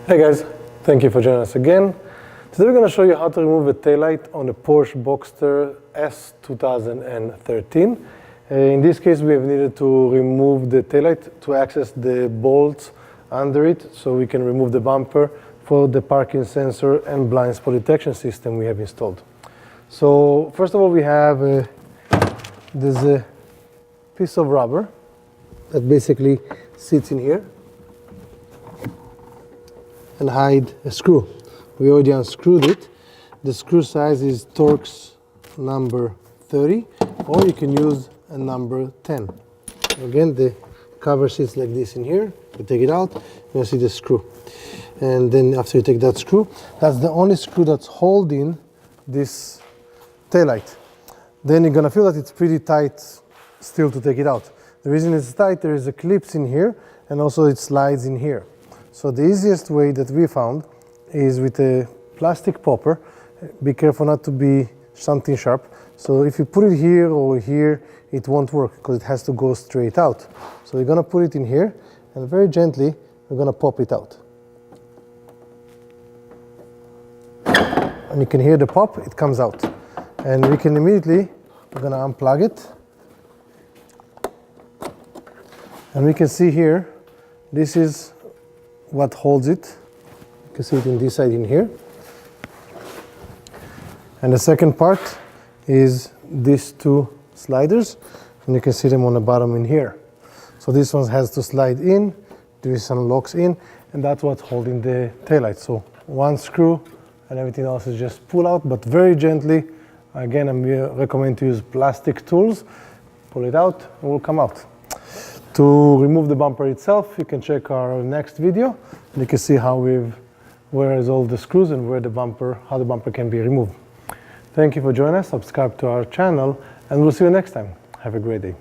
Hey guys, thank you for joining us again. Today we're going to show you how to remove a taillight on a Porsche Boxster S 2013. In this case we have needed to remove the taillight to access the bolts under it so we can remove the bumper for the parking sensor and blind spot detection system we have installed. So first of all we have there's a piece of rubber that basically sits in here and hide a screw. We already unscrewed it. The screw size is Torx number 30, or you can use a number 10. Again, the cover sits like this in here. You take it out, you see the screw. And then after you take that screw, that's the only screw that's holding this taillight. Then you're gonna feel that it's pretty tight still to take it out. The reason it's tight, there is a clips in here, and also it slides in here. So the easiest way that we found is with a plastic popper. Be careful not to be something sharp. So if you put it here or here, it won't work because it has to go straight out. So we're gonna put it in here and very gently, we're gonna pop it out. And you can hear the pop, it comes out. And we can immediately, we're gonna unplug it. And we can see here, this is what holds it. You can see it in this side in here. And the second part is these two sliders, and you can see them on the bottom in here. So this one has to slide in, this one locks in, and that's what's holding the taillight. So one screw and everything else is just pull out, but very gently. Again, I recommend to use plastic tools. Pull it out, and it will come out. To remove the bumper itself, you can check our next video. And you can see where is all the screws and how the bumper can be removed. Thank you for joining us. Subscribe to our channel, and we'll see you next time. Have a great day.